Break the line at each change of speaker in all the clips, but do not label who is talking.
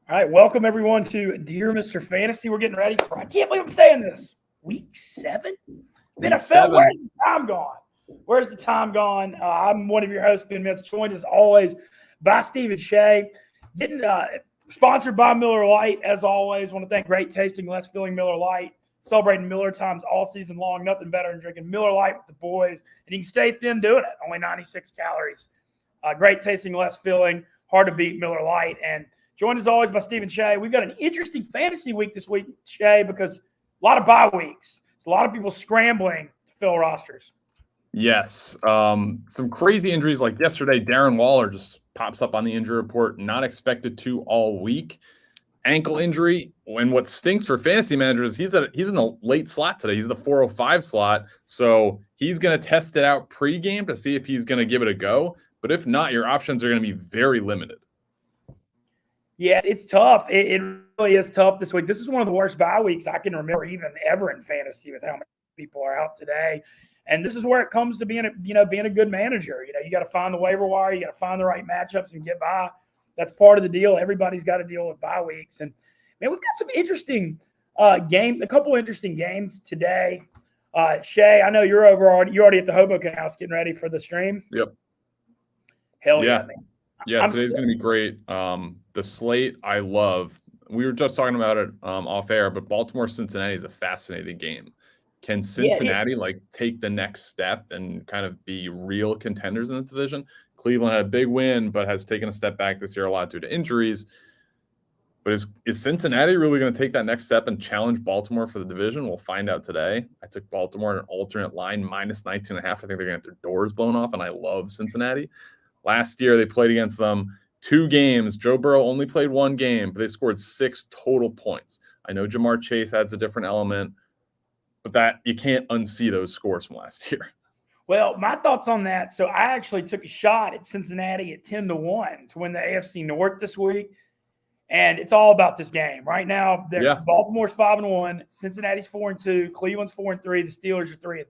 All right, welcome everyone to Dear Mr. Fantasy. We're getting ready for, I can't believe I'm saying this, week 7?
Week
NFL,
7.
where's the time gone? Where's the time gone? I'm one of your hosts, Ben Mitz, joined as always by Stephen Shea. Getting sponsored by Miller Lite, as always. Want to thank Great Tasting, Less Filling Miller Lite. Celebrating Miller times all season long. Nothing better than drinking Miller Lite with the boys. And you can stay thin doing it. Only 96 calories. Great tasting, less filling. Hard to beat Miller Lite. And joined as always by Stephen Shea. We've got an interesting fantasy week this week, Shea, because a lot of bye weeks. So a lot of people scrambling to fill rosters.
Yes. Some crazy injuries like yesterday. Darren Waller just pops up on the injury report, not expected to all week. Ankle injury. And what stinks for fantasy managers, he's in a late slot today. He's the 405 slot. So he's going to test it out pregame to see if he's going to give it a go. But if not, your options are going to be very limited.
Yes, it's tough. It really is tough this week. This is one of the worst bye weeks I can remember even ever in fantasy with how many people are out today. And this is where it comes to being a good manager. You got to find the waiver wire. You got to find the right matchups and get by. That's part of the deal. Everybody's got to deal with bye weeks. And, man, we've got some interesting a couple interesting games today. Shea, I know you're already at the Hoboken house getting ready for the stream.
Yep.
Hell yeah, man.
Yeah, today's going to be great. The slate I love. We were just talking about it off air, but Baltimore-Cincinnati is a fascinating game. Can Cincinnati take the next step and kind of be real contenders in the division? Cleveland had a big win, but has taken a step back this year a lot due to injuries. But is Cincinnati really going to take that next step and challenge Baltimore for the division? We'll find out today. I took Baltimore in an alternate line, minus 19.5. I think they're going to have their doors blown off, and I love Cincinnati. Last year, they played against them 2 games. Joe Burrow only played 1 game, but they scored 6 total points. I know Jamar Chase adds a different element, but that you can't unsee those scores from last year.
Well, my thoughts on that. So I actually took a shot at Cincinnati at 10-1 to win the AFC North this week. And it's all about this game. Right now, Baltimore's 5-1, Cincinnati's 4-2, Cleveland's 4-3, the Steelers are 3-3.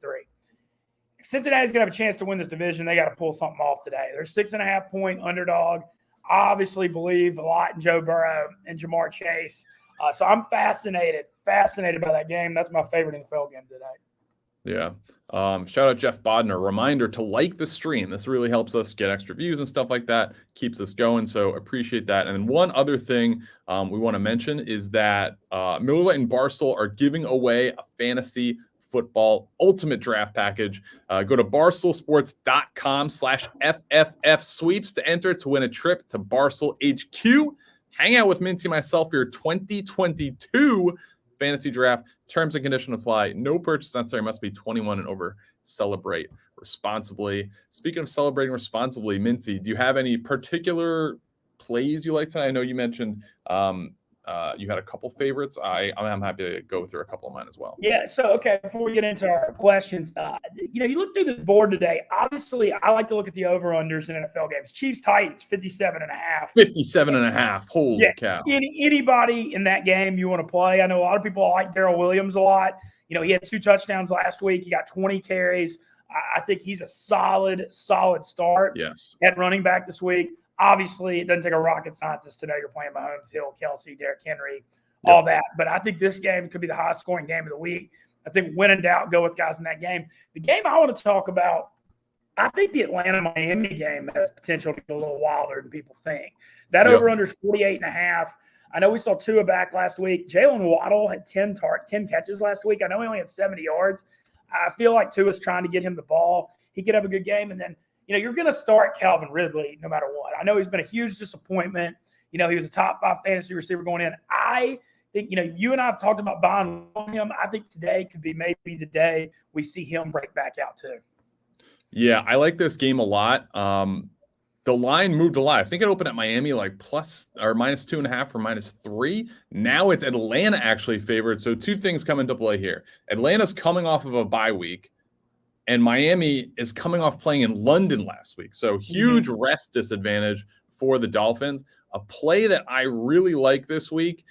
If Cincinnati's going to have a chance to win this division, they got to pull something off today. They're 6.5-point underdog. I obviously believe a lot in Joe Burrow and Jamar Chase. So I'm fascinated by that game. That's my favorite NFL game today.
Yeah. Shout out Jeff Bodner. Reminder to like the stream. This really helps us get extra views and stuff like that. Keeps us going. So appreciate that. And then one other thing we want to mention is that Miller Lite and Barstool are giving away a fantasy football ultimate draft package. Go to barstoolsports.com/FFF sweeps to enter to win a trip to Barstool HQ. Hang out with Mincy and myself for your 2022 fantasy draft. Terms and conditions apply. No purchase necessary. Must be 21 and over. Celebrate responsibly. Speaking of celebrating responsibly, Mincy, do you have any particular plays you like tonight? I know you mentioned you had a couple favorites. I'm happy to go through a couple of mine as well.
Yeah. So, okay, before we get into our questions, you look through this board today. Obviously, I like to look at the over-unders in NFL games. Chiefs-Titans, 57.5.
57.5. Holy cow.
Anybody in that game you want to play. I know a lot of people like Darrell Williams a lot. He had 2 touchdowns last week. He got 20 carries. I think he's a solid start.
Yes.
At running back this week. Obviously, it doesn't take a rocket scientist to know you're playing Mahomes, Hill, Kelsey, Derrick Henry, all that. But I think this game could be the highest scoring game of the week. I think when in doubt, go with guys in that game. The game I want to talk about, I think the Atlanta-Miami game has potential to be a little wilder than people think. That over-under is 48.5. I know we saw Tua back last week. Jalen Waddle had 10 catches last week. I know he only had 70 yards. I feel like Tua's trying to get him the ball. He could have a good game. And then, you're going to start Calvin Ridley no matter what. I know he's been a huge disappointment. He was a top 5 fantasy receiver going in. I think, you and I have talked about buying him. I think today could be maybe the day we see him break back out too.
Yeah, I like this game a lot. The line moved a lot. I think it opened at Miami plus or minus 2.5 or minus 3. Now it's Atlanta actually favored. So 2 things come into play here. Atlanta's coming off of a bye week. And Miami is coming off playing in London last week. So huge rest disadvantage for the Dolphins. A play that I really like this week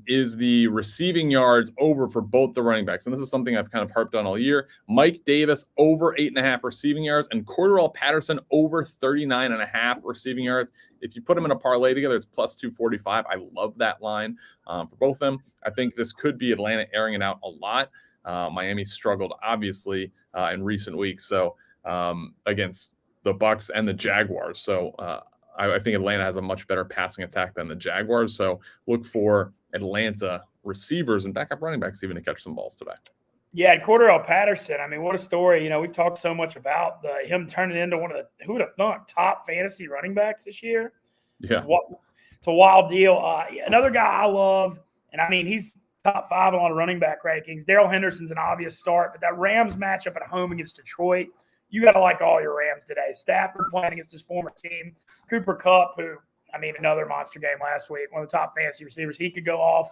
is the receiving yards over for both the running backs. And this is something I've kind of harped on all year. Mike Davis over 8.5 receiving yards and Cordarrelle Patterson over 39.5 receiving yards. If you put them in a parlay together, it's plus 245. I love that line for both of them. I think this could be Atlanta airing it out a lot. Miami struggled, obviously, in recent weeks. So against the Bucs and the Jaguars. So I think Atlanta has a much better passing attack than the Jaguars. So look for Atlanta receivers and backup running backs even to catch some balls today.
Yeah, and Cordarrelle Patterson, I mean, what a story. We've talked so much about him turning into one of the, who would have thought, top fantasy running backs this year.
Yeah.
It's a wild deal. Another guy I love, and I mean, he's top 5 on a lot of running back rankings. Darrell Henderson's an obvious start, but that Rams matchup at home against Detroit, you got to like all your Rams today. Stafford playing against his former team. Cooper Kupp, who, I mean, another monster game last week, one of the top fantasy receivers. He could go off,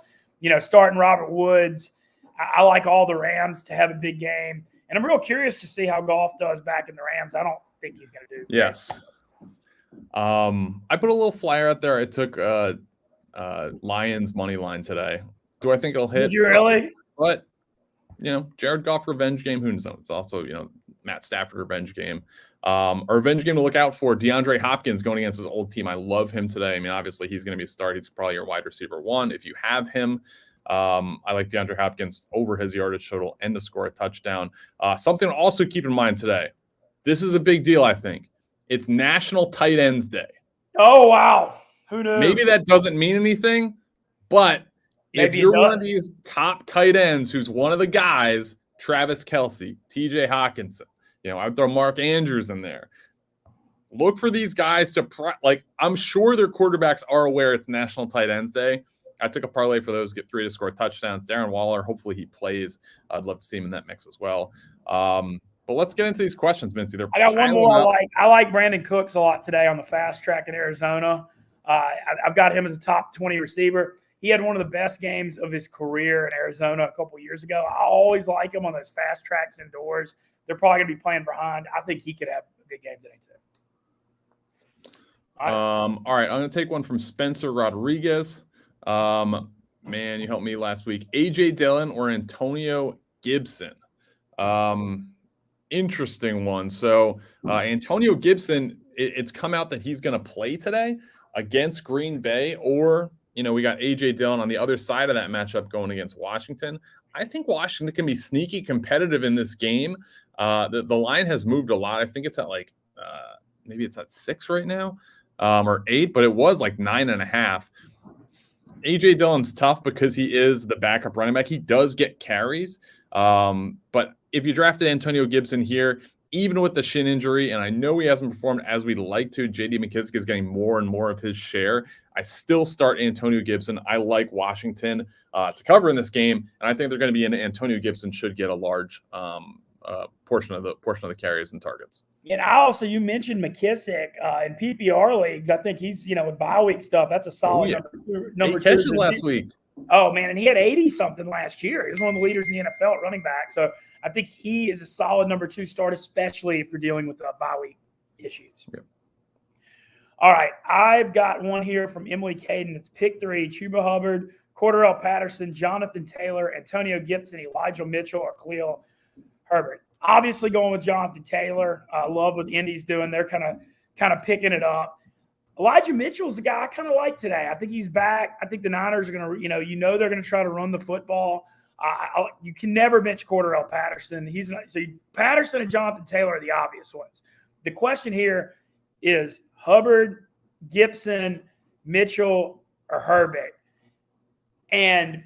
starting Robert Woods. I like all the Rams to have a big game. And I'm real curious to see how Goff does back in the Rams. I don't think he's going to do.
Yes. I put a little flyer out there. I took Lions money line today. Do I think it'll hit?
Did you really?
But, Jared Goff revenge game. Who knows? It's also, Matt Stafford revenge game. A revenge game to look out for. DeAndre Hopkins going against his old team. I love him today. I mean, obviously he's going to be a start. He's probably your wide receiver 1 if you have him. I like DeAndre Hopkins over his yardage total and to score a touchdown. Something to also keep in mind today. This is a big deal, I think. It's National Tight Ends Day.
Oh, wow. Who knew?
Maybe that doesn't mean anything, but if you're one of these top tight ends who's one of the guys, Travis Kelce, TJ Hawkinson, I'd throw Mark Andrews in there. Look for these guys to I'm sure their quarterbacks are aware it's National Tight Ends Day. I took a parlay for those, get 3 to score touchdowns. Darren Waller, hopefully he plays. I'd love to see him in that mix as well. But let's get into these questions, Mincy.
I got one more. I like Brandon Cooks a lot today on the fast track in Arizona. I've got him as a top 20 receiver. He had one of the best games of his career in Arizona a couple years ago. I always like him on those fast tracks indoors. They're probably going to be playing behind. I think he could have a good game today too.
All right. I'm going to take one from Spencer Rodriguez. Man, you helped me last week. AJ Dillon or Antonio Gibson? Interesting one. So Antonio Gibson, it's come out that he's going to play today against Green Bay, or we got AJ Dillon on the other side of that matchup going against Washington. I think Washington can be sneaky competitive in this game. The line has moved a lot. I think it's at maybe it's at 6 right now, or 8, but it was like 9.5. AJ Dillon's tough because he is the backup running back. He does get carries. But if you drafted Antonio Gibson here, even with the shin injury, and I know he hasn't performed as we'd like to, J.D. McKissic is getting more and more of his share. I still start Antonio Gibson. I like Washington to cover in this game, and I think they're going to be in. Antonio Gibson should get a large portion of the carries and targets.
And you mentioned McKissic in PPR leagues. I think he's, with bye week stuff, that's a solid number 2.
Catches last week.
Oh, man, and he had 80-something last year. He was one of the leaders in the NFL at running back. So I think he is a solid number 2 start, especially if you're dealing with bye week issues.
Yep.
All right, I've got one here from Emily Caden. It's pick 3, Chuba Hubbard, Cordarrelle Patterson, Jonathan Taylor, Antonio Gibson, Elijah Mitchell, or Khalil Herbert. Obviously going with Jonathan Taylor. I love what Indy's doing. They're kind of picking it up. Elijah Mitchell's the guy I kind of like today. I think he's back. I think the Niners are going to, they're going to try to run the football. You can never bench Cordarrelle Patterson. Patterson and Jonathan Taylor are the obvious ones. The question here is Hubbard, Gibson, Mitchell, or Herbert. And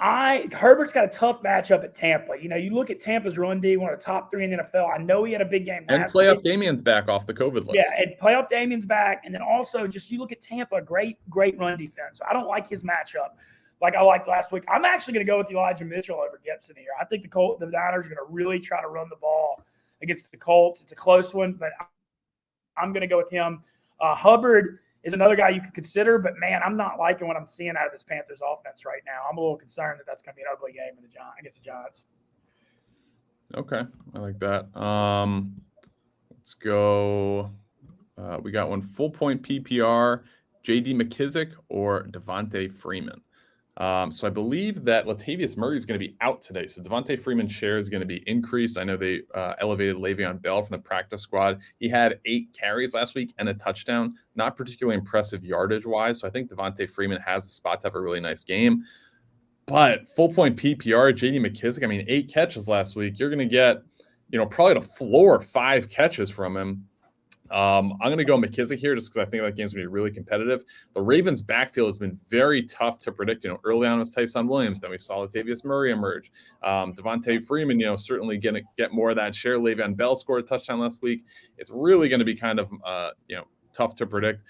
Herbert's got a tough matchup at Tampa. You look at Tampa's run D, one of the top 3 in the NFL. I know he had a big game
last week. And playoff Damien's back off the COVID list.
Yeah, and playoff Damien's back. And then also you look at Tampa, great run defense. So I don't like his matchup like I liked last week. I'm actually going to go with Elijah Mitchell over Gibson here. I think the Niners are going to really try to run the ball against the Colts. It's a close one, but I'm going to go with him. Hubbard is another guy you could consider, but man, I'm not liking what I'm seeing out of this Panthers offense right now. I'm a little concerned that that's going to be an ugly game against the Giants.
Okay, I like that. Let's go. We got one full point PPR. J.D. McKissick, or Devontae Freeman. So I believe that Latavius Murray is going to be out today. So Devontae Freeman's share is going to be increased. I know they elevated Le'Veon Bell from the practice squad. He had 8 carries last week and a touchdown. Not particularly impressive yardage-wise. So I think Devontae Freeman has the spot to have a really nice game. But full point PPR, J.D. McKissick, I mean, 8 catches last week. You're going to get, probably at a floor 5 catches from him. I'm going to go McKissick here just because I think that game's going to be really competitive. The Ravens' backfield has been very tough to predict. Early on was Tyson Williams. Then we saw Latavius Murray emerge. Devontae Freeman, certainly going to get more of that share. Le'Veon Bell scored a touchdown last week. It's really going to be kind of, tough to predict.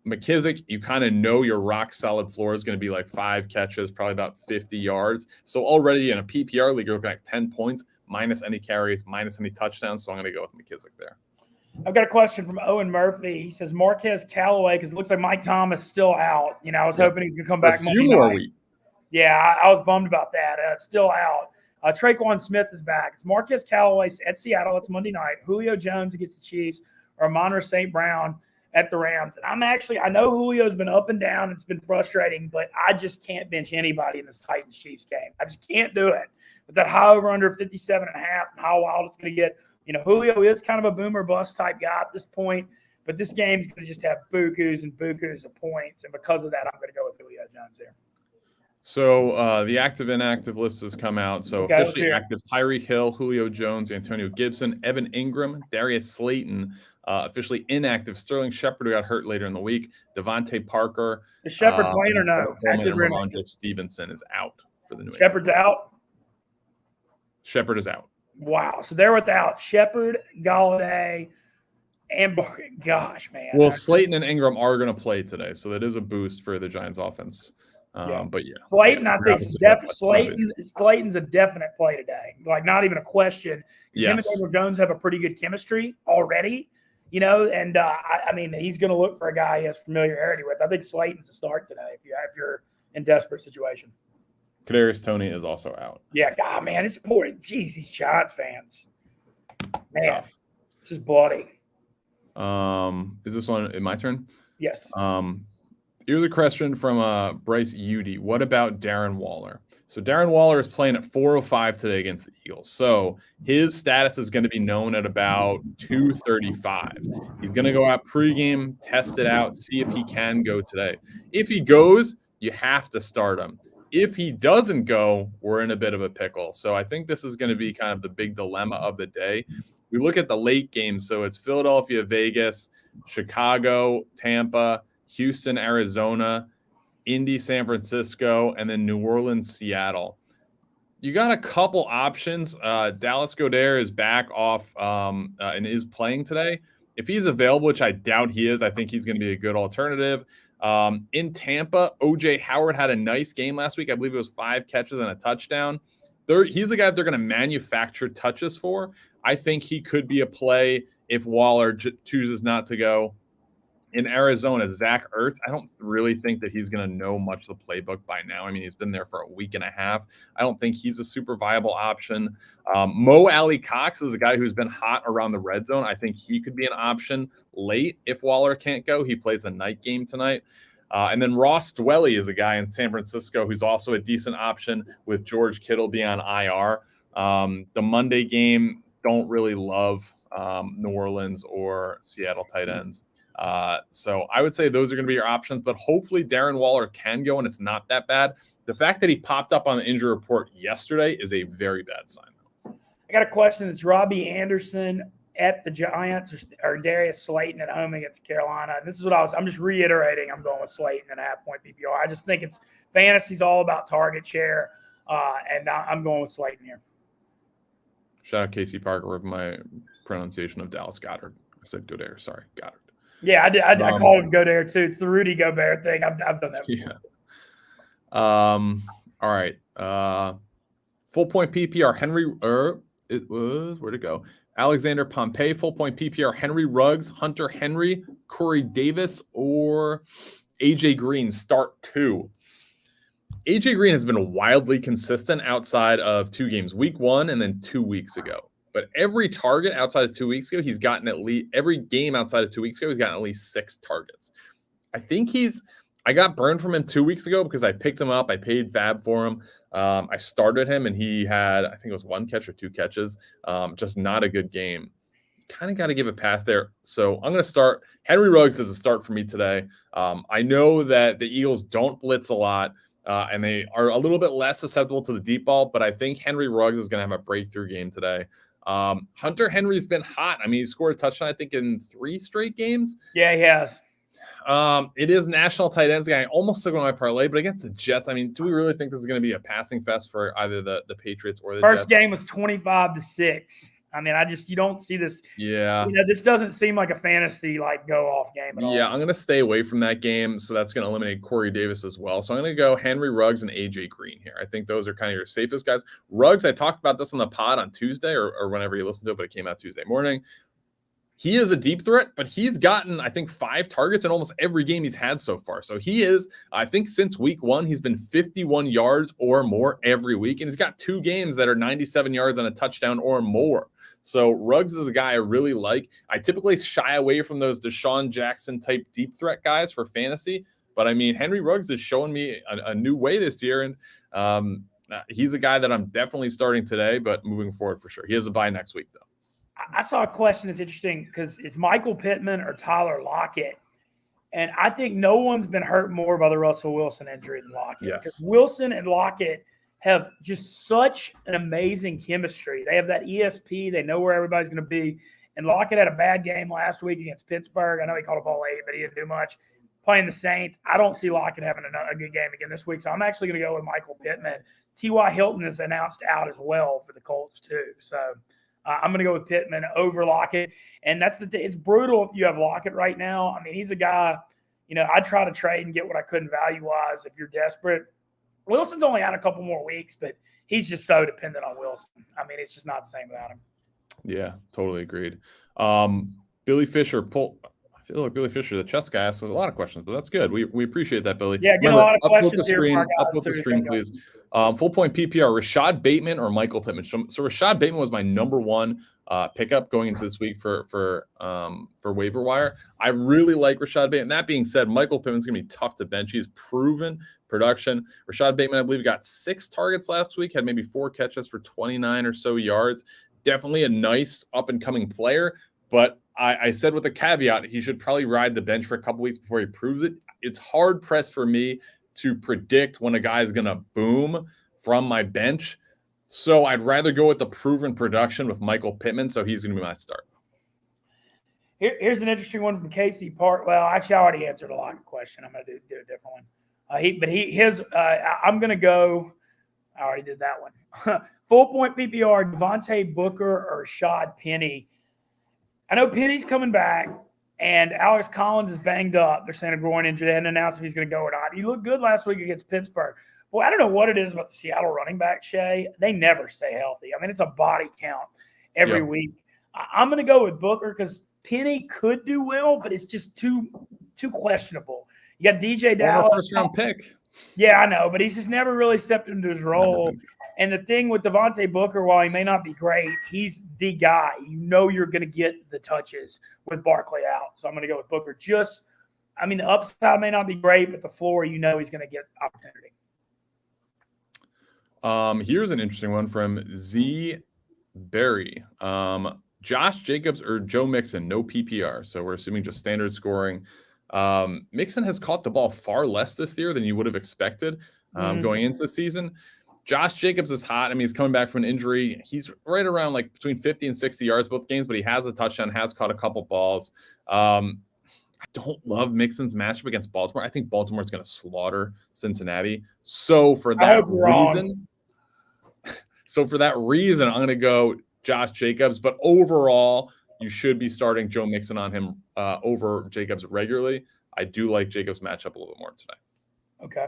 McKissick, you kind of know your rock solid floor is going to be like 5 catches, probably about 50 yards. So already in a PPR league, you're looking at 10 points, minus any carries, minus any touchdowns. So I'm going to go with McKissick there.
I've got a question from Owen Murphy. He says Marquez Callaway, because it looks like Mike Thomas is still out. I was hoping he was going to come back
a few more weeks.
Yeah, I was bummed about that. It's still out. Traquan Smith is back. It's Marquez Callaway at Seattle. It's Monday night. Julio Jones against the Chiefs, or Amon-Ra St. Brown at the Rams. And I know Julio's been up and down. It's been frustrating, but I just can't bench anybody in this Titans-Chiefs game. I just can't do it. With that high over under 57.5 and how wild it's going to get. Julio is kind of a boomer bust type guy at this point, but this game's going to just have bukus and bukus of points. And because of that, I'm going to go with Julio Jones here.
So the active inactive list has come out. So officially active: Tyreek Hill, Julio Jones, Antonio Gibson, Evan Ingram, Darius Slayton. Officially inactive: Sterling Shepard, who got hurt later in the week, Devontae Parker.
Is Shepard playing or no?
Ramondre Stevenson is out for the New England.
Shepard's out?
Shepard is out.
Wow. So they're without Shepard, Galladay, and gosh, man.
Well, Slayton and Ingram are going to play today, so that is a boost for the Giants offense. But yeah.
Slayton, I think Slayton's a definite play today. Like, not even a question. Yes. Him and Daniel Jones have a pretty good chemistry already, and I mean, he's going to look for a guy he has familiarity with. I think Slayton's a start today if you're in desperate situation.
Kadarius Toney is also out.
Yeah, God, man, it's poor. Jeez, these Giants fans. Man,
tough.
This is bloody.
Is this one my turn?
Yes.
Here's a question from Bryce Udy. What about Darren Waller? So Darren Waller is playing at 4:05 today against the Eagles. So his status is going to be known at about 2:35. He's going to go out pregame, test it out, see if he can go today. If he goes, you have to start him. If he doesn't go, we're in a bit of a pickle. So I think this is going to be kind of the big dilemma of the day. We look at the late games. So it's Philadelphia, Vegas, Chicago, Tampa, Houston, Arizona, Indy, San Francisco, and then New Orleans, Seattle. You got a couple options. Dallas Goedert is back off and is playing today. If he's available, which I doubt he is, I think he's going to be a good alternative. In Tampa, O.J. Howard had a nice game last week. I believe it was 5 catches and a touchdown. He's a guy they're going to manufacture touches for. I think he could be a play if Waller chooses not to go. In Arizona, Zach Ertz, I don't really think that he's going to know much of the playbook by now. I mean, he's been there for a week and a half. I don't think he's a super viable option. Mo Alley Cox is a guy who's been hot around the red zone. I think he could be an option late if Waller can't go. He plays a night game tonight. And then Ross Dwelly is a guy in San Francisco who's also a decent option with George Kittle being on IR. The Monday game, don't really love New Orleans or Seattle tight ends. So I would say those are going to be your options, but hopefully Darren Waller can go and it's not that bad. The fact that he popped up on the injury report yesterday is a very bad sign.
I got a question. It's Robbie Anderson at the Giants or Darius Slayton at home against Carolina. This is what I'm just reiterating. I'm going with Slayton and a half-point PPR. I just think it's fantasy's all about target share, and I'm going with Slayton here.
Shout out Casey Parker with my pronunciation of Dallas Goedert. I said Goedert. Sorry, Goddard.
Yeah, I did. I called him Gobert too. It's the Rudy Gobert thing. I've done that before.
Yeah. All right. Full point PPR. Where'd it go? Alexander Pompey, full point PPR. Henry Ruggs, Hunter Henry, Corey Davis, or AJ Green. Start 2. AJ Green has been wildly consistent outside of 2 games, week 1 and then 2 weeks ago. But every target outside of 2 weeks ago, he's gotten every game outside of 2 weeks ago, he's gotten at least 6 targets. I think I got burned from him 2 weeks ago because I picked him up. I paid Fab for him. I started him and he had, I think it was 1 catch or 2 catches. Just not a good game. Kind of got to give a pass there. So I'm going to start. Henry Ruggs is a start for me today. I know that the Eagles don't blitz a lot, and they are a little bit less susceptible to the deep ball, but I think Henry Ruggs is going to have a breakthrough game today. Hunter Henry's been hot. I mean, he scored a touchdown, I think, in 3 straight games.
Yeah, he has.
It is national tight ends guy. I almost took on my parlay, but against the Jets, I mean, do we really think this is going to be a passing fest for either the Patriots or the
First
Jets?
game was 25-6. I mean, you don't see this.
Yeah.
This doesn't seem like a fantasy go off game at all.
Yeah, I'm going to stay away from that game. So that's going to eliminate Corey Davis as well. So I'm going to go Henry Ruggs and AJ Green here. I think those are kind of your safest guys. Ruggs, I talked about this on the pod on Tuesday or whenever you listen to it, but it came out Tuesday morning. He is a deep threat, but he's gotten, I think, 5 targets in almost every game he's had so far. So he is, I think since week 1, he's been 51 yards or more every week. And he's got 2 games that are 97 yards and a touchdown or more. So Ruggs is a guy I really like. I typically shy away from those Deshaun Jackson type deep threat guys for fantasy. But I mean, Henry Ruggs is showing me a new way this year. And he's a guy that I'm definitely starting today, but moving forward for sure. He has a bye next week, though.
I saw a question that's interesting because it's Michael Pittman or Tyler Lockett. And I think no one's been hurt more by the Russell Wilson injury than Lockett.
Yes.
Because Wilson and Lockett have just such an amazing chemistry. They have that ESP. They know where everybody's going to be. And Lockett had a bad game last week against Pittsburgh. I know he caught a ball late, but he didn't do much. Playing the Saints, I don't see Lockett having a good game again this week. So I'm actually going to go with Michael Pittman. T.Y. Hilton is announced out as well for the Colts too. So I'm going to go with Pittman over Lockett. And that's the thing. It's brutal if you have Lockett right now. I mean, he's a guy, I'd try to trade and get what I couldn't value-wise if you're desperate. Wilson's only had a couple more weeks, but he's just so dependent on Wilson. I mean, it's just not the same without him.
Yeah, totally agreed. Billy Fisher, I feel like Billy Fisher, the chess guy, asked a lot of questions, but that's good. We appreciate that, Billy.
Yeah, get a lot of questions here.
Upload the screen, please. Full point PPR, Rashad Bateman or Michael Pittman. So Rashad Bateman was my number 1 pickup going into this week for Waiver Wire. I really like Rashad Bateman. That being said, Michael Pittman's going to be tough to bench. He's proven production. Rashad Bateman, I believe, got 6 targets last week, had maybe 4 catches for 29 or so yards. Definitely a nice up-and-coming player, but I said with a caveat, he should probably ride the bench for a couple weeks before he proves it. It's hard pressed for me to predict when a guy is going to boom from my bench. So I'd rather go with the proven production with Michael Pittman. So he's going to be my start.
Here's an interesting one from Casey Park. Well, actually, I already answered a Lockett question. I'm going to do a different one. I'm going to go. I already did that one. Full point PPR, Devontae Booker or Rashad Penny. I know Penny's coming back, and Alex Collins is banged up. They're saying a groin injury. They hadn't announced if he's going to go or not. He looked good last week against Pittsburgh. Boy, I don't know what it is about the Seattle running back, Shay. They never stay healthy. I mean, it's a body count every week. I'm going to go with Booker because Penny could do well, but it's just too questionable. You got DJ Dallas.
First-round pick.
Yeah, I know, but he's just never really stepped into his role. And the thing with Devontae Booker, while he may not be great, he's the guy. You're going to get the touches with Barkley out. So I'm going to go with Booker. The upside may not be great, but the floor, he's going to get opportunity.
Here's an interesting one from Z Berry. Josh Jacobs or Joe Mixon, no PPR. So we're assuming just standard scoring. Mixon has caught the ball far less this year than you would have expected going into the season. Josh Jacobs is hot. I mean, he's coming back from an injury. He's right around between 50 and 60 yards both games, but he has a touchdown, has caught a couple balls. I don't love Mixon's matchup against Baltimore. I think Baltimore's going to slaughter Cincinnati. So for that reason, I'm going to go Josh Jacobs. But overall, you should be starting Joe Mixon on him over Jacobs regularly. I do like Jacobs' matchup a little bit more today.
Okay.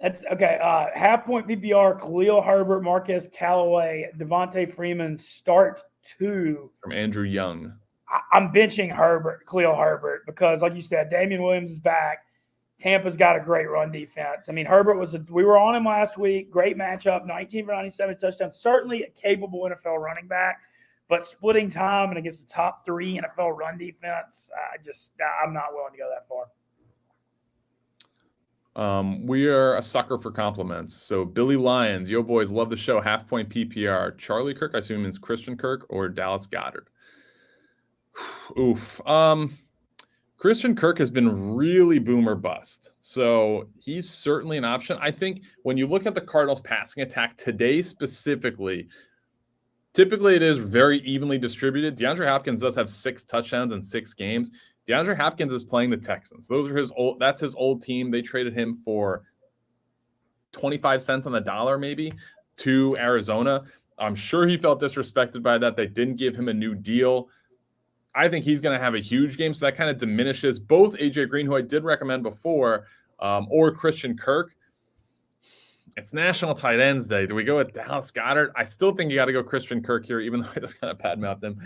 That's okay. Half point PPR, Khalil Herbert, Marquez Callaway, Devontae Freeman, start 2.
From Andrew Young.
I'm benching Khalil Herbert, because like you said, Damian Williams is back. Tampa's got a great run defense. I mean, Herbert we were on him last week. Great matchup, 19 for 97 touchdowns. Certainly a capable NFL running back. But splitting time and against the top 3 NFL run defense, I'm not willing to go that far.
We are a sucker for compliments. So Billy Lyons, yo boys, love the show. Half point PPR. Charlie Kirk, I assume means Christian Kirk or Dallas Goedert. Oof. Christian Kirk has been really boomer bust. So he's certainly an option. I think when you look at the Cardinals passing attack today specifically, typically it is very evenly distributed. DeAndre Hopkins does have 6 touchdowns in 6 games. DeAndre Hopkins is playing the Texans. That's his old team. They traded him for 25 cents on the dollar maybe to Arizona. I'm sure he felt disrespected by that. They didn't give him a new deal. I think he's going to have a huge game, so that kind of diminishes both AJ Green, who I did recommend before, or Christian Kirk. It's National Tight Ends Day. Do we go with Dallas Goedert? I still think you got to go Christian Kirk here, even though I just kind of badmouthed him.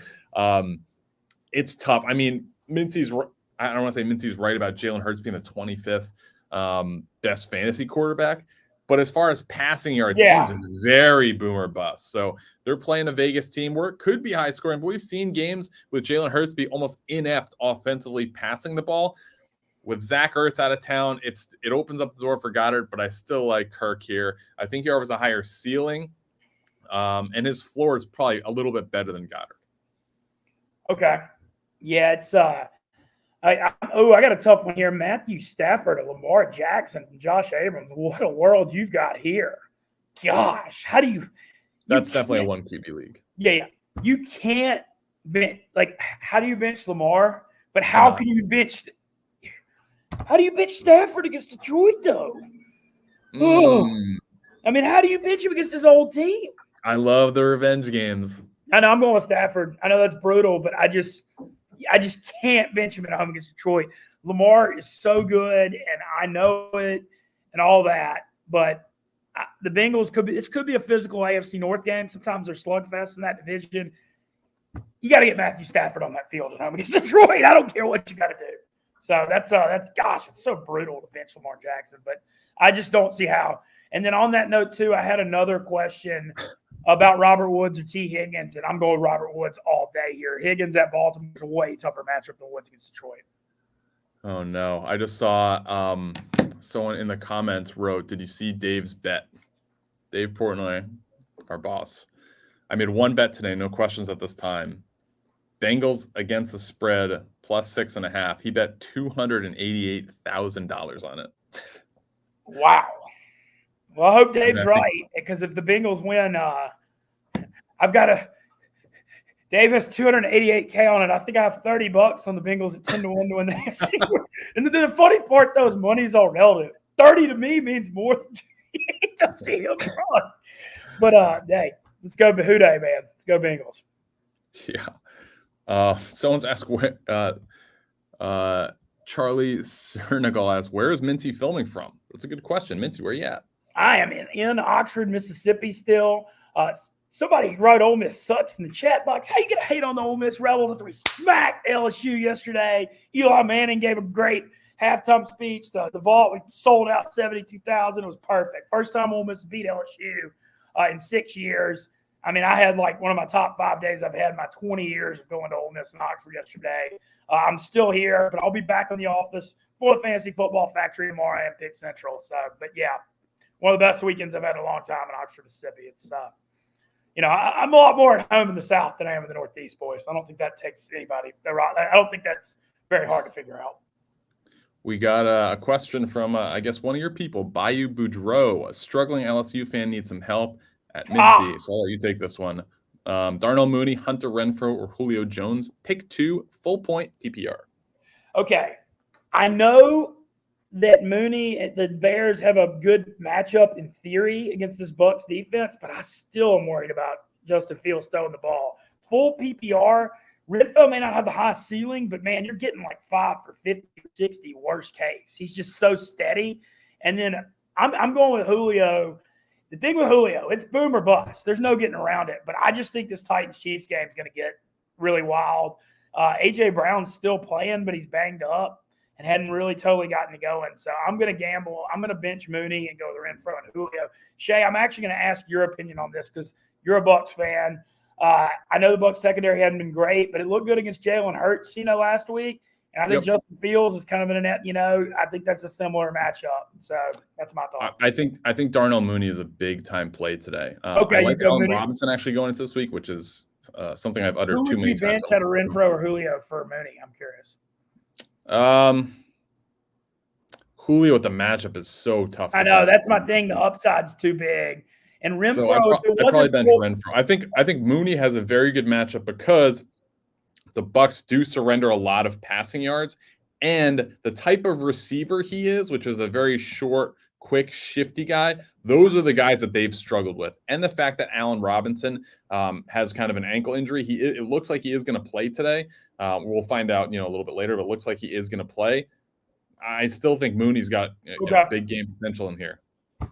It's tough. I mean, I don't want to say Mincy's right about Jalen Hurts being the 25th best fantasy quarterback. But as far as passing yards, he's very boomer bust. So they're playing a Vegas team where it could be high scoring, but we've seen games with Jalen Hurts be almost inept offensively passing the ball. With Zach Ertz out of town, it opens up the door for Goddard, but I still like Kirk here. I think he offers a higher ceiling, and his floor is probably a little bit better than Goddard.
Okay. Yeah, it's I got a tough one here. Matthew Stafford, Lamar Jackson, and Josh Abrams. What a world you've got here. Gosh, how do you –
That's definitely a 1 QB league.
Yeah. You can't bench – like, how do you bench Lamar? But how can you bench – how do you bench Stafford against Detroit, though? I mean, how do you bench him against his old team?
I love the revenge games.
I know I'm going with Stafford. I know that's brutal, but I just can't bench him at home against Detroit. Lamar is so good, and I know it and all that, but the Bengals could be a physical AFC North game. Sometimes they're slugfests in that division. You got to get Matthew Stafford on that field at home against Detroit. I don't care what you got to do. So that's gosh, it's so brutal to bench Lamar Jackson, but I just don't see how. And then on that note too, I had another question about Robert Woods or T. Higgins, and I'm going Robert Woods all day here. Higgins at Baltimore is a way tougher matchup than Woods against Detroit.
Oh, no. I just saw someone in the comments wrote, did you see Dave's bet? Dave Portnoy, our boss. I made one bet today, no questions at this time. Bengals against the spread plus 6.5. He bet $288,000 on it.
Wow. Well, I hope Dave's right, because if the Bengals win, Dave has $288K on it. I think I have $30 on the Bengals at 10-1 to win the AFC. And the funny part, though, is money's all relative. 30 to me means more than to see him run. But hey, let's go Behude, man. Let's go Bengals.
Yeah. Someone's asked Charlie Cernagal asks, where is Mincy filming from? That's a good question. Mincy, where are you at?
I am in Oxford, Mississippi still. Somebody wrote Ole Miss sucks in the chat box. How you going to hate on the Ole Miss Rebels after we smacked LSU yesterday? Eli Manning gave a great halftime speech. The vault, we sold out 72,000. It was perfect. First time Ole Miss beat LSU in 6 years. I mean, I had like one of my top 5 days I've had in my 20 years of going to Ole Miss in Oxford yesterday. I'm still here, but I'll be back in the office for the Fantasy Football Factory tomorrow and Pick Central. So, but yeah, one of the best weekends I've had in a long time in Oxford, Mississippi. It's, I'm a lot more at home in the South than I am in the Northeast, boys. I don't think that takes anybody. I don't think that's very hard to figure out.
We got a question from, I guess, one of your people, Bayou Boudreau. A struggling LSU fan needs some help at Mincy. So I'll let you take this one. Darnell Mooney, Hunter Renfrow, or Julio Jones. Pick 2, full point PPR.
Okay. I know that Mooney, the Bears have a good matchup in theory against this Bucs defense, but I still am worried about Justin Fields throwing the ball. Full PPR, Renfrow may not have the high ceiling, but, man, you're getting like 5 for 50, 60 worst case. He's just so steady. And then I'm going with Julio. The thing with Julio, it's boom or bust. There's no getting around it. But I just think this Titans-Chiefs game is going to get really wild. A.J. Brown's still playing, but he's banged up and hadn't really totally gotten it going. So I'm going to gamble. I'm going to bench Mooney and go with Renfrow and Julio. Shay, I'm actually going to ask your opinion on this because you're a Bucs fan. I know the Bucs secondary hadn't been great, but it looked good against Jalen Hurts, last week. And I think Justin Fields is kind of in a net, I think that's a similar matchup. So that's my thought.
I think Darnell Mooney is a big time play today.
Okay,
I like Allen Robinson actually going into this week, which is something I've uttered too many times.
Who would you bench out of Renfro or Julio for Mooney? I'm curious.
Julio with the matchup is so tough.
I know that's my thing. The upside's too big, and Renfro.
So I probably bench Renfro. I think Mooney has a very good matchup because the Bucs do surrender a lot of passing yards, and the type of receiver he is, which is a very short, quick, shifty guy. Those are the guys that they've struggled with, and the fact that Allen Robinson has kind of an ankle injury. It looks like he is going to play today. We'll find out, a little bit later, but it looks like he is going to play. I still think Mooney's got big game potential in here.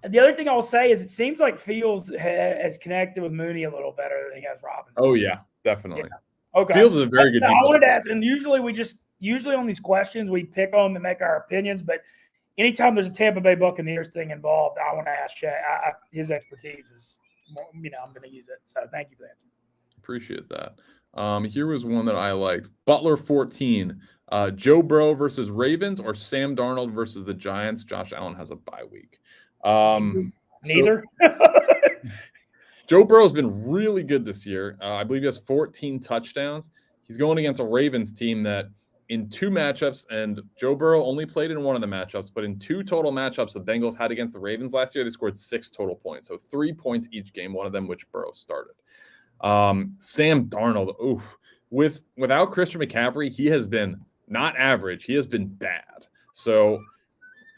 And the other thing I'll say is it seems like Fields has connected with Mooney a little better than he has Robinson.
Oh, yeah, definitely.
Yeah. Okay.
Fields is a very good team.
I wanted to ask, and usually on these questions, we pick them and make our opinions, but anytime there's a Tampa Bay Buccaneers thing involved, I want to ask Shay. His expertise is, I'm going to use it. So thank you for the answer.
Appreciate that. Here was one that I liked. Butler 14. Joe Burrow versus Ravens or Sam Darnold versus the Giants. Josh Allen has a bye week.
Neither.
Joe Burrow's been really good this year. I believe he has 14 touchdowns. He's going against a Ravens team that in 2 matchups, and Joe Burrow only played in one of the matchups, but in 2 total matchups the Bengals had against the Ravens last year, they scored 6 total points. So 3 points each game, one of them which Burrow started. Sam Darnold, without Christian McCaffrey, he has been not average. He has been bad. So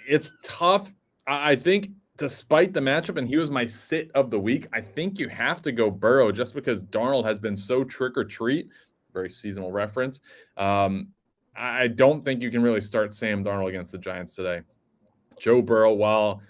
it's tough. I think despite the matchup, and he was my sit of the week, I think you have to go Burrow just because Darnold has been so trick or treat, very seasonal reference. I don't think you can really start Sam Darnold against the Giants today. Joe Burrow, while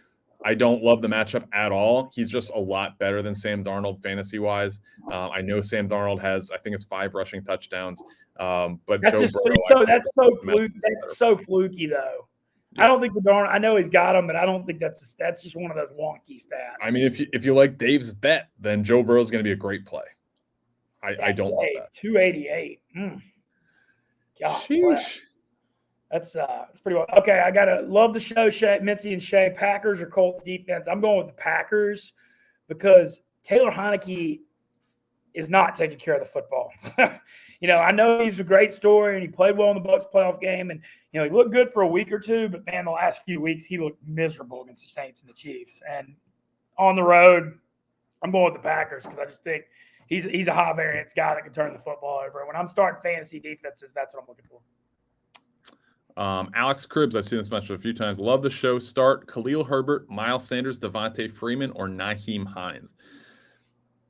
I don't love the matchup at all, he's just a lot better than Sam Darnold fantasy-wise. I know Sam Darnold has, I think it's 5 rushing touchdowns. But
that's
Joe Burrow,
that's so fluky, though. Yeah. I don't think the Darnold. I know he's got him, but I don't think that's just one of those wonky stats.
I mean, if you like Dave's bet, then Joe Burrow is going to be a great play. I don't love that.
288. God,
sheesh.
That's pretty well. Okay, I gotta love the show, Mitzi and Shay. Packers or Colts defense? I'm going with the Packers because Taylor Heineke is not taking care of the football. I know he's a great story and he played well in the Bucs playoff game, and he looked good for a week or two, but man, the last few weeks he looked miserable against the Saints and the Chiefs. And on the road, I'm going with the Packers because I just think he's a high variance guy that can turn the football over. When I'm starting fantasy defenses, that's what I'm looking for.
Alex Cribbs, I've seen this matchup a few times. Love the show. Start Khalil Herbert, Miles Sanders, Devontae Freeman, or Nyheim Hines.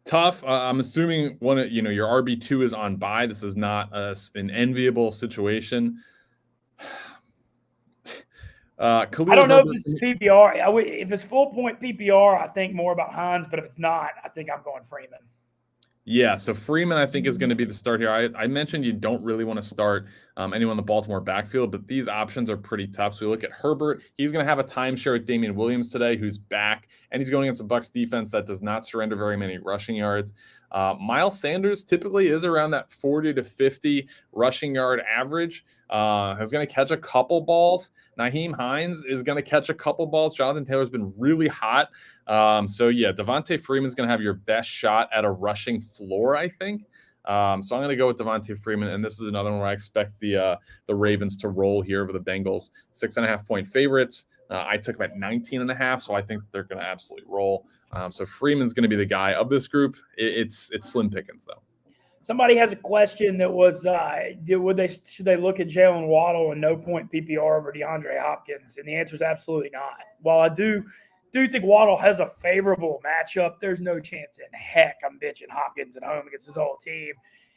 Tough. I'm assuming one of your RB2 is on bye. This is not an enviable situation. Khalil
I don't know
Herbert,
if it's PPR. If it's full point PPR, I think more about Hines. But if it's not, I think I'm going Freeman.
Yeah, so Freeman, I think, is going to be the start here. I mentioned you don't really want to start anyone in the Baltimore backfield, but these options are pretty tough. So we look at Herbert. He's going to have a timeshare with Damian Williams today, who's back, and he's going against a Bucs defense that does not surrender very many rushing yards. Miles Sanders typically is around that 40 to 50 rushing yard average. Is going to catch a couple balls. Nyheim Hines is going to catch a couple balls. Jonathan Taylor's been really hot. Devontae Freeman's going to have your best shot at a rushing floor, I think. So I'm going to go with Devontae Freeman, and this is another one where I expect the Ravens to roll here over the Bengals. 6.5-point favorites. I took them at 19.5, so I think they're going to absolutely roll. So Freeman's going to be the guy of this group. It's slim pickings, though.
Somebody has a question that was, should they look at Jalen Waddle and no point PPR over DeAndre Hopkins? And the answer is absolutely not. While I do think Waddle has a favorable matchup, there's no chance in heck I'm benching Hopkins at home against his whole team.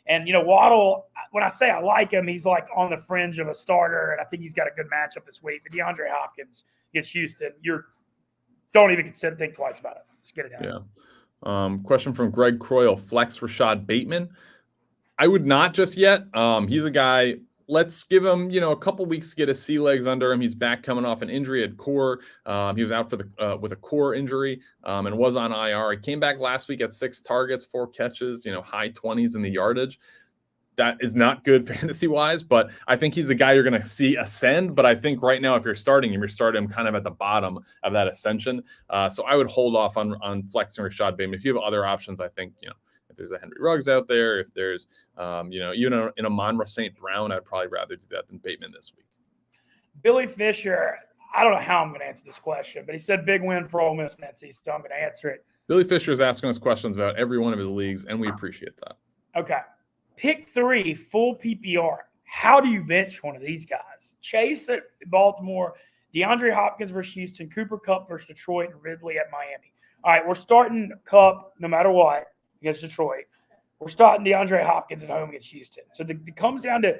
And, Waddle, when I say I like him, he's like on the fringe of a starter, and I think he's got a good matchup this week. But DeAndre Hopkins against Houston, don't even think twice about it. Just get it down.
Yeah. Question from Greg Croyle, flex Rashad Bateman. I would not just yet. He's a guy, let's give him, a couple weeks to get his sea legs under him. He's back coming off an injury at core. He was out with a core injury and was on IR. He came back last week at 6 targets, 4 catches, high 20s in the yardage. that is not good fantasy-wise, but I think he's the guy you're going to see ascend. But I think right now, if you're starting him, you're starting him kind of at the bottom of that ascension. So I would hold off on flexing Rashad Bateman. If you have other options, I think, if there's a Henry Ruggs out there, if there's, even in a Monroe St. Brown, I'd probably rather do that than Bateman this week.
Billy Fisher, I don't know how I'm going to answer this question, but he said big win for Ole Miss, Mincy, so I'm going to answer it.
Billy Fisher is asking us questions about every one of his leagues, and we appreciate that.
Okay. Pick 3, full PPR. How do you bench one of these guys? Chase at Baltimore, DeAndre Hopkins versus Houston, Cooper Kupp versus Detroit, and Ridley at Miami. All right, we're starting Kupp no matter what against Detroit. We're starting DeAndre Hopkins at home against Houston. So it comes down to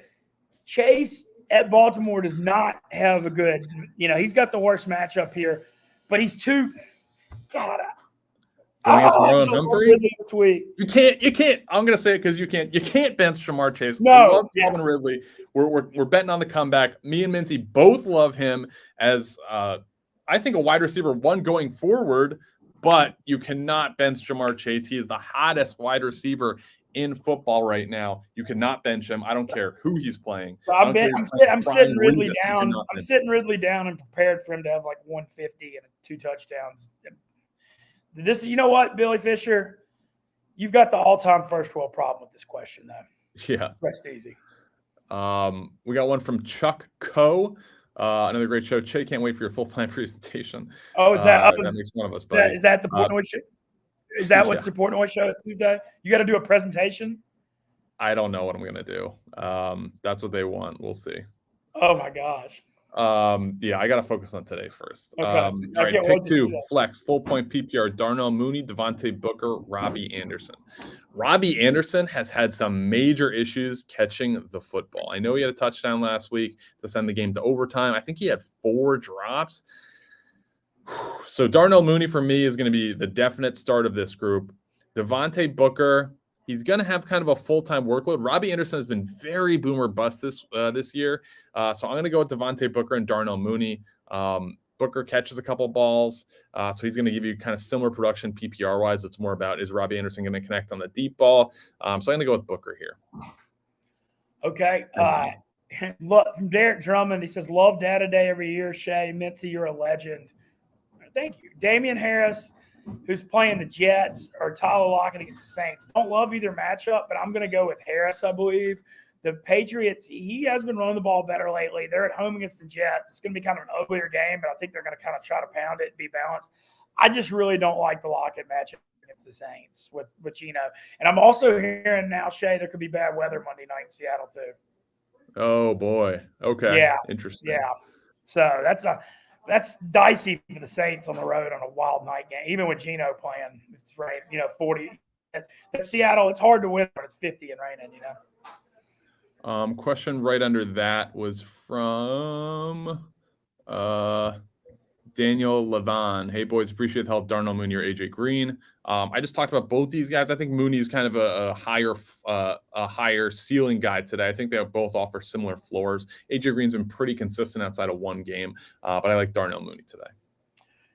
Chase at Baltimore does not have a good, he's got the worst matchup here, but he's too – God,
Humphrey? This week. You can't. I'm going to say it because you can't bench Jamar Chase.
No.
I love Calvin Ridley. We're betting on the comeback. Me and Mincy both love him as, I think, a wide receiver one going forward, but you cannot bench Jamar Chase. He is the hottest wide receiver in football right now. You cannot bench him. I don't care who he's playing.
So I'm sitting Ridley down. I'm sitting Ridley down and prepared for him to have like 150 and 2 touchdowns. This, you know what, Billy Fisher, you've got the all-time first world problem with this question, though.
Yeah,
rest easy.
We got one from Chuck Coe. Another great show. Che, can't wait for your full plan presentation.
Oh, is that
that makes one of us? Buddy.
Is that the Portnoy show? Is that what's the Portnoy show is Tuesday? You got to do a presentation.
I don't know what I'm gonna do. That's what they want. We'll see.
Oh my gosh.
Yeah, I gotta focus on today first.
Okay.
All right, pick 2, flex, full point PPR, Darnell Mooney, Devontae Booker, Robbie Anderson. Robbie Anderson has had some major issues catching the football. I know he had a touchdown last week to send the game to overtime. I think he had 4 drops. So Darnell Mooney for me is going to be the definite start of this group. Devontae Booker, he's going to have kind of a full-time workload. Robbie Anderson has been very boomer bust this year. So I'm going to go with Devontae Booker and Darnell Mooney. Booker catches a couple balls. So he's going to give you kind of similar production PPR-wise. It's more about, is Robbie Anderson going to connect on the deep ball? So I'm going to go with Booker here.
Okay. Look, from Derek Drummond, he says, love data day every year, Shay. Mitzi, you're a legend. Thank you. Damian Harris, who's playing the Jets, or Tyler Lockett against the Saints. Don't love either matchup, but I'm going to go with Harris, I believe. The Patriots, he has been running the ball better lately. They're at home against the Jets. It's going to be kind of an uglier game, but I think they're going to kind of try to pound it and be balanced. I just really don't like the Lockett matchup against the Saints with Geno. And I'm also hearing now, Shay, there could be bad weather Monday night in Seattle too.
Oh, boy. Okay.
Yeah.
Interesting.
Yeah. So that's dicey for the Saints on the road on a wild night game. Even with Geno playing, it's right, 40. At Seattle, it's hard to win when it's 50 and raining,
Question right under that was from Daniel Levon. Hey, boys, appreciate the help. Darnell Mooney or AJ Green. I just talked about both these guys. I think Mooney is kind of a higher ceiling guy today. I think they both offer similar floors. AJ Green's been pretty consistent outside of one game, but I like Darnell Mooney today.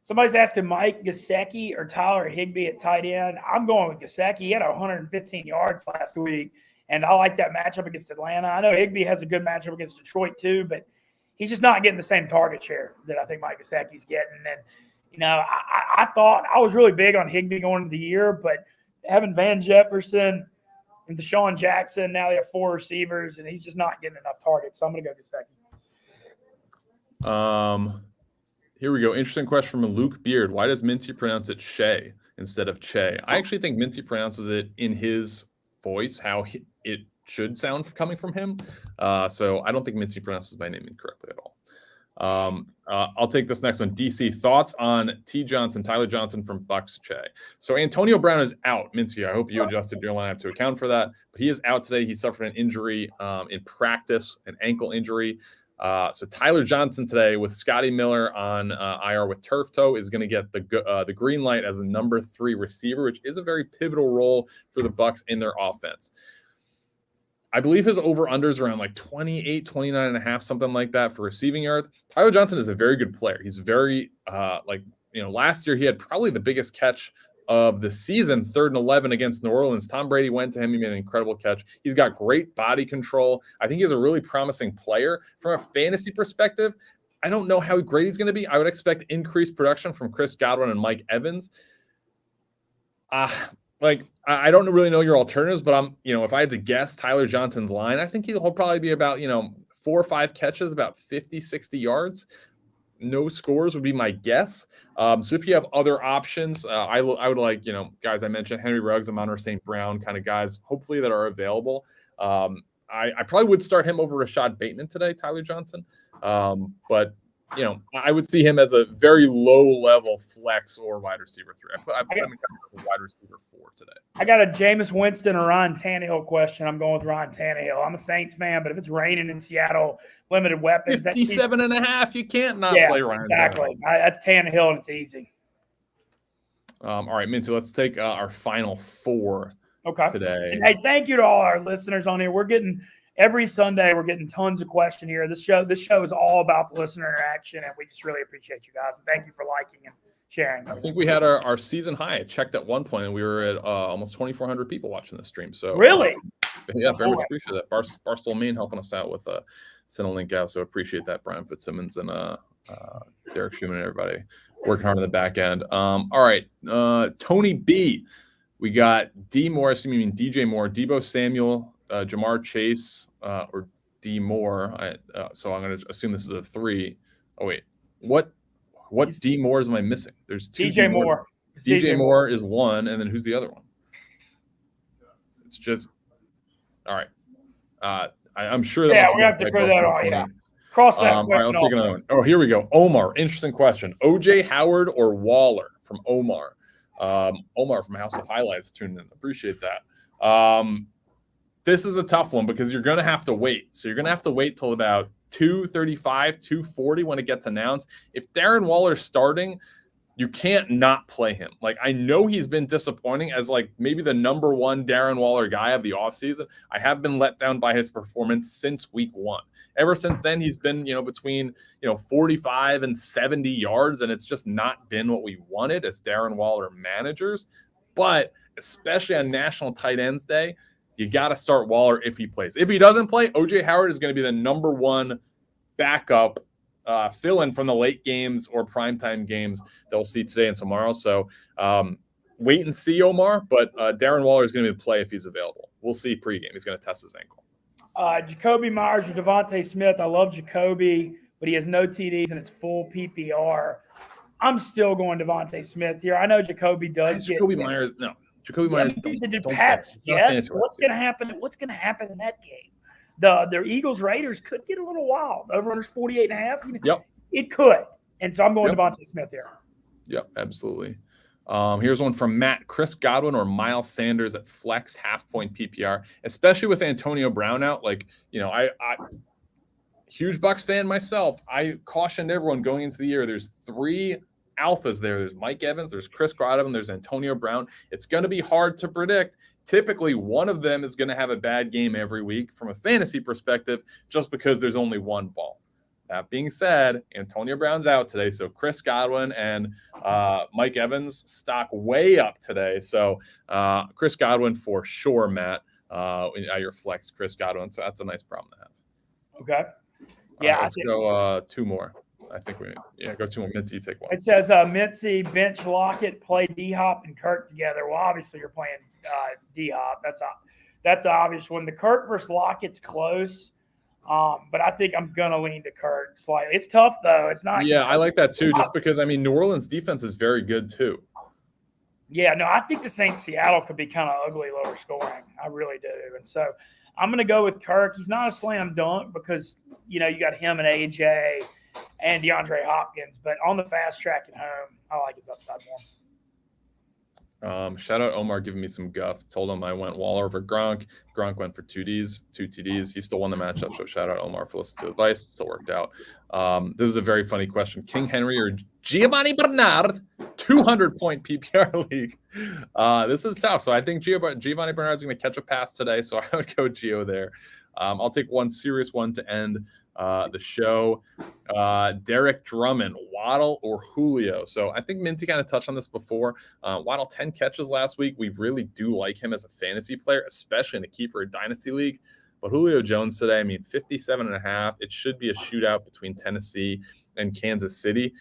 Somebody's asking Mike Gesicki or Tyler Higbee at tight end. I'm going with Gesicki. He had 115 yards last week, and I like that matchup against Atlanta. I know Higbee has a good matchup against Detroit too, but he's just not getting the same target share that I think Mike Gesicki's getting. And, I thought I was really big on Higbee going into the year, but having Van Jefferson and Deshaun Jackson, now they have 4 receivers, and he's just not getting enough targets. So I'm going to go Gesicki.
Here we go. Interesting question from Luke Beard. Why does Mincy pronounce it Shay instead of Che? I actually think Mincy pronounces it in his voice, how it should sound coming from him. So I don't think Mincy pronounces my name incorrectly at all. I'll take this next one. DC, thoughts on T. Johnson, Tyler Johnson from Bucks Che. So Antonio Brown is out. Mincy, I hope you adjusted your lineup to account for that. But he is out today. He suffered an injury in practice, an ankle injury. So Tyler Johnson today with Scotty Miller on IR with turf toe is going to get the green light as the number 3 receiver, which is a very pivotal role for the Bucks in their offense. I believe his over-unders around like 28, 29 and a half, something like that for receiving yards. Tyler Johnson is a very good player. He's very last year he had probably the biggest catch of the season, 3rd and 11 against New Orleans. Tom Brady went to him. He made an incredible catch. He's got great body control. I think he's a really promising player. From a fantasy perspective, I don't know how great he's going to be. I would expect increased production from Chris Godwin and Mike Evans. I don't really know your alternatives, but if I had to guess Tyler Johnson's line, I think he'll probably be about, 4 or 5 catches, about 50, 60 yards. No scores would be my guess. So if you have other options, I would like, guys I mentioned, Henry Ruggs, Amon St. Brown kind of guys, hopefully that are available. I probably would start him over Rashad Bateman today, Tyler Johnson. But I would see him as a very low-level flex or wide receiver 3. I put him in wide receiver 4 today.
I got a Jameis Winston or Ryan Tannehill question. I'm going with Ryan Tannehill. I'm a Saints fan, but if it's raining in Seattle, limited weapons.
57.5. You can't not play Ryan
exactly.
Tannehill.
That's Tannehill, and it's easy.
All right, Minty, let's take our final 4 today.
And hey, thank you to all our listeners on here. Every Sunday, we're getting tons of questions here. This show is all about the listener interaction, and we just really appreciate you guys. And thank you for liking and sharing.
I think we had our season high. I checked at one point, and we were at almost 2,400 people watching the stream. So
really,
yeah, very much appreciate that. Barstool Main helping us out with sending a link out. So appreciate that, Brian Fitzsimmons and Derek Schumann and everybody working hard on the back end. All right, Tony B. We got DJ Moore, Deebo Samuel, Jamar Chase, or D Moore. So I'm going to assume this is a 3. Oh wait, what D Moores am I missing? There's 2.
DJ Moore.
DJ Moore is 1, and then who's the other one? It's just all right. I'm sure that.
Yeah, we have to put that on. Yeah, cross that.
All right, let's take another one. Oh, here we go. Omar, interesting question. OJ Howard or Waller from Omar. Omar from House of Highlights tuned in. Appreciate that. This is a tough one because you're going to have to wait. So you're going to have to wait till about 2:35, 2:40 when it gets announced. If Darren Waller's starting, you can't not play him. Like, I know he's been disappointing as like maybe the number 1 Darren Waller guy of the offseason. I have been let down by his performance since week 1. Ever since then, he's been, between, 45 and 70 yards, and it's just not been what we wanted as Darren Waller managers. But especially on National Tight Ends Day, you got to start Waller if he plays. If he doesn't play, OJ Howard is going to be the number 1 backup fill-in from the late games or primetime games that we'll see today and tomorrow. So wait and see, Omar. But Darren Waller is going to be the play if he's available. We'll see pregame. He's going to test his ankle.
Jacoby Myers or Devontae Smith. I love Jacoby, but he has no TDs and it's full PPR. I'm still going Devontae Smith here. I know Jacoby does.
Jacoby Myers. No. Jacoby Myers.
The Pats. Jets. What's going to happen? What's going to happen in that game? The Eagles Raiders could get a little wild. Over-under's 48.5.
Yep.
It could. And so I'm going Devontae Smith here.
Yep, absolutely. Here's one from Matt. Chris Godwin or Miles Sanders at flex half-point PPR, especially with Antonio Brown out. Like, I huge Bucs fan myself. I cautioned everyone going into the year. There's 3 alphas there. There's Mike Evans, there's Chris Godwin, there's Antonio Brown. It's going to be hard to predict. Typically, one of them is going to have a bad game every week from a fantasy perspective just because there's only one ball. That being said, Antonio Brown's out today, so Chris Godwin and Mike Evans stock way up today. So Chris Godwin for sure, Matt, at your flex, Chris Godwin. So that's a nice problem to have.
Okay. Yeah.
Right, let's go 2 more. I think go 2 more. Mincy, you take 1.
It says Mincy, bench Lockett, play D-Hop and Kirk together. Well, obviously you're playing D-Hop. That's obvious. When the Kirk versus Lockett's close, but I think I'm going to lean to Kirk slightly. It's tough, though. It's not.
Yeah, I like that, too, just because, New Orleans defense is very good, too.
Yeah, no, I think the Saints-Seattle could be kind of ugly, lower scoring. I really do. And so I'm going to go with Kirk. He's not a slam dunk because, you got him and A.J., and DeAndre Hopkins, but on the fast track at home, I like his upside
more. Shout out Omar giving me some guff. Told him I went Waller over Gronk. Gronk went for 2 TDs. He still won the matchup, so shout out Omar for listening to advice. It still worked out. This is a very funny question. King Henry or Giovanni Bernard, 200-point PPR league. This is tough. So I think Giovanni Bernard is going to catch a pass today. So I would go Gio there. I'll take one serious one to end the show. Derek Drummond, Waddle or Julio. So I think Mincy kind of touched on this before. Waddle 10 catches last week. We really do like him as a fantasy player, especially in a keeper dynasty league. But Julio Jones today, I mean, 57.5. It should be a shootout between Tennessee and Kansas City.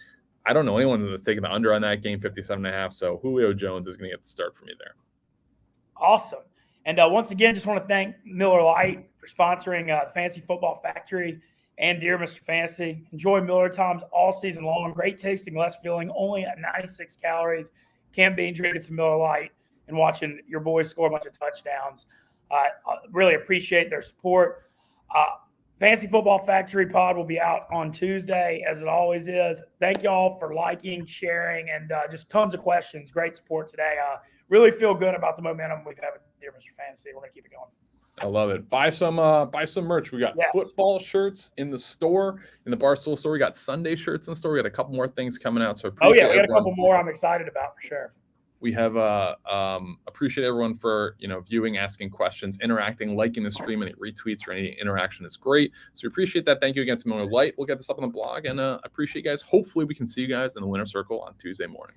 I don't know anyone that's taking the under on that game, 57.5. So Julio Jones is going to get the start for me there.
Awesome. And once again, just want to thank Miller Lite for sponsoring the Fantasy Football Factory and Dear Mr. Fantasy. Enjoy Miller Times all season long. Great tasting, less filling, only at 96 calories. Can't be drinking some Miller Lite and watching your boys score a bunch of touchdowns. I really appreciate their support. Fantasy Football Factory pod will be out on Tuesday, as it always is. Thank y'all for liking, sharing, and just tons of questions. Great support today. Really feel good about the momentum we've had with Dear Mr. Fantasy. We're going to keep it going.
I love it. Buy some merch. We got football shirts in the store, in the Barstool store. We got Sunday shirts in the store. We got a couple more things coming out. So
we got a couple more I'm excited about for sure.
We have appreciate everyone for viewing, asking questions, interacting, liking the stream. Any retweets or any interaction is great. So we appreciate that. Thank you again to Miller Lite. We'll get this up on the blog, and appreciate you guys. Hopefully we can see you guys in the winner circle on Tuesday morning.